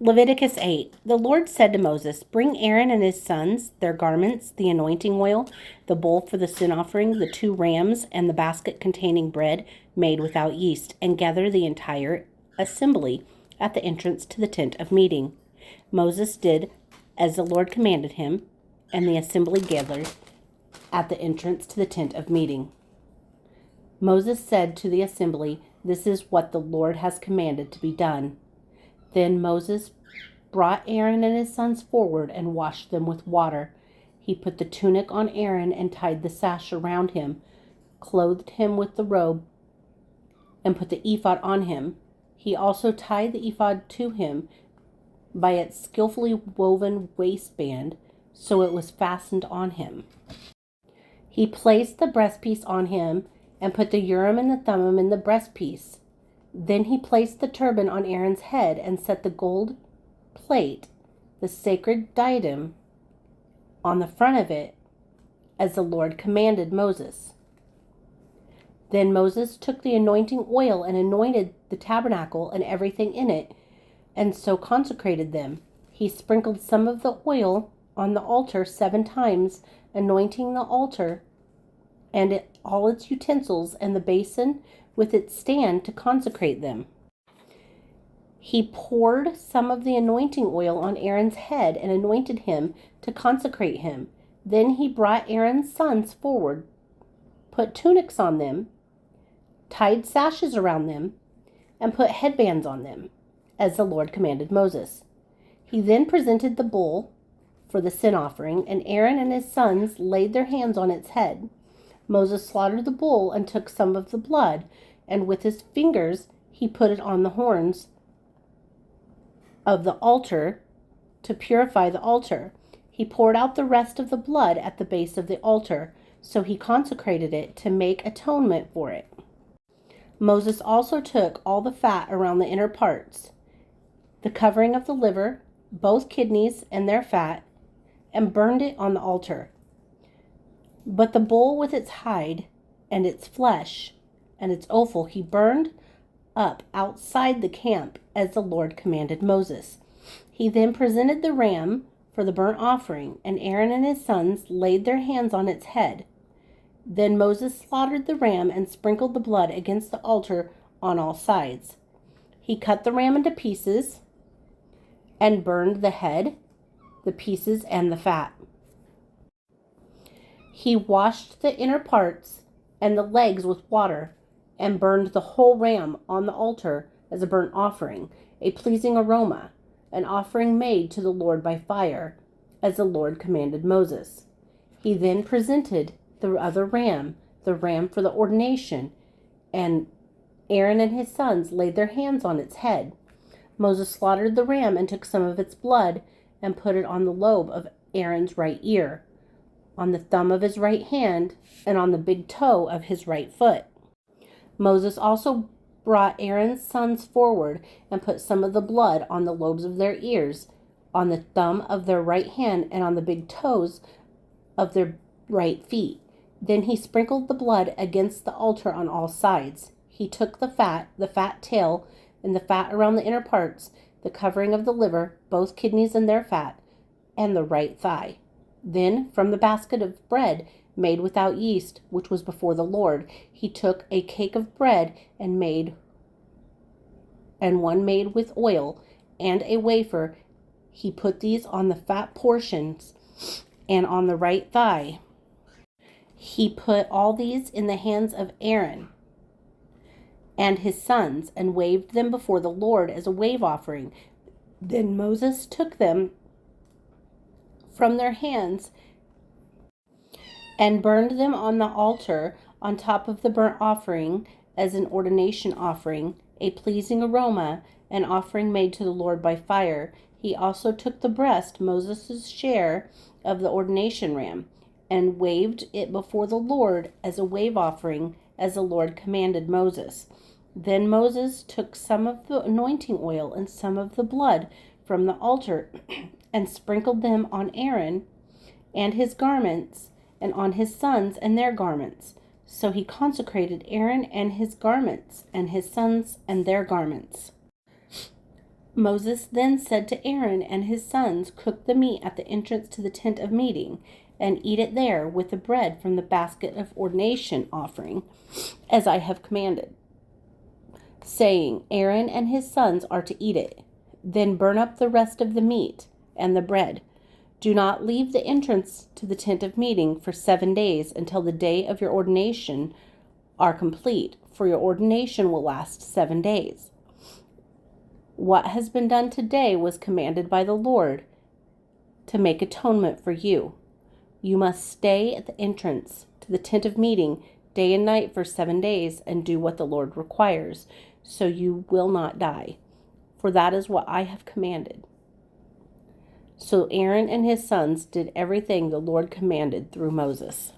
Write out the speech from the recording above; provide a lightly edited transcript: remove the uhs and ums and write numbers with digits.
Leviticus 8. The Lord said to Moses, "Bring Aaron and his sons, their garments, the anointing oil, the bowl for the sin offering, the 2 rams, and the basket containing bread made without yeast, and gather the entire assembly at the entrance to the tent of meeting." Moses did as the Lord commanded him, and the assembly gathered at the entrance to the tent of meeting. Moses said to the assembly, "This is what the Lord has commanded to be done." Then Moses brought Aaron and his sons forward and washed them with water. He put the tunic on Aaron and tied the sash around him, clothed him with the robe, and put the ephod on him. He also tied the ephod to him by its skillfully woven waistband, so it was fastened on him. He placed the breastpiece on him and put the Urim and the Thummim in the breastpiece. Then he placed the turban on Aaron's head and set the gold plate, the sacred diadem, on the front of it, as the Lord commanded Moses. Then Moses took the anointing oil and anointed the tabernacle and everything in it, and so consecrated them. He sprinkled some of the oil on the altar 7 times, anointing the altar and all its utensils and the basin with its stand to consecrate them. He poured some of the anointing oil on Aaron's head and anointed him to consecrate him. Then he brought Aaron's sons forward, put tunics on them, tied sashes around them, and put headbands on them, as the Lord commanded Moses. He then presented the bull for the sin offering, and Aaron and his sons laid their hands on its head. Moses slaughtered the bull and took some of the blood, and with his fingers he put it on the horns of the altar to purify the altar. He poured out the rest of the blood at the base of the altar, so he consecrated it to make atonement for it. Moses also took all the fat around the inner parts, the covering of the liver, both kidneys and their fat, and burned it on the altar. But the bull with its hide and its flesh and its offal he burned up outside the camp, as the Lord commanded Moses. He then presented the ram for the burnt offering, and Aaron and his sons laid their hands on its head. Then Moses slaughtered the ram and sprinkled the blood against the altar on all sides. He cut the ram into pieces and burned the head, the pieces, and the fat. He washed the inner parts and the legs with water and burned the whole ram on the altar as a burnt offering, a pleasing aroma, an offering made to the Lord by fire, as the Lord commanded Moses. He then presented the other ram, the ram for the ordination, and Aaron and his sons laid their hands on its head. Moses slaughtered the ram and took some of its blood and put it on the lobe of Aaron's right ear, on the thumb of his right hand, and on the big toe of his right foot. Moses also brought Aaron's sons forward and put some of the blood on the lobes of their ears, on the thumb of their right hand, and on the big toes of their right feet. Then he sprinkled the blood against the altar on all sides. He took the fat tail, and the fat around the inner parts, the covering of the liver, both kidneys and their fat, and the right thigh. Then, from the basket of bread made without yeast, which was before the Lord, he took a cake of bread and one made with oil, and a wafer. He put these on the fat portions and on the right thigh. He put all these in the hands of Aaron and his sons and waved them before the Lord as a wave offering. Then Moses took them from their hands and burned them on the altar on top of the burnt offering as an ordination offering, a pleasing aroma, an offering made to the Lord by fire. He also took the breast, Moses' share of the ordination ram, and waved it before the Lord as a wave offering, as the Lord commanded Moses. Then Moses took some of the anointing oil and some of the blood from the altar and sprinkled them on Aaron and his garments, and on his sons and their garments. So he consecrated Aaron and his garments, and his sons and their garments. Moses then said to Aaron and his sons, "Cook the meat at the entrance to the tent of meeting, and eat it there with the bread from the basket of ordination offering, as I have commanded," saying, "Aaron and his sons are to eat it. Then burn up the rest of the meat and the bread. Do not leave the entrance to the tent of meeting for 7 days until the day of your ordination are complete, for your ordination will last 7 days. What has been done today was commanded by the Lord to make atonement for you. You must stay at the entrance to the tent of meeting day and night for 7 days and do what the Lord requires, so you will not die. For that is what I have commanded." So Aaron and his sons did everything the Lord commanded through Moses.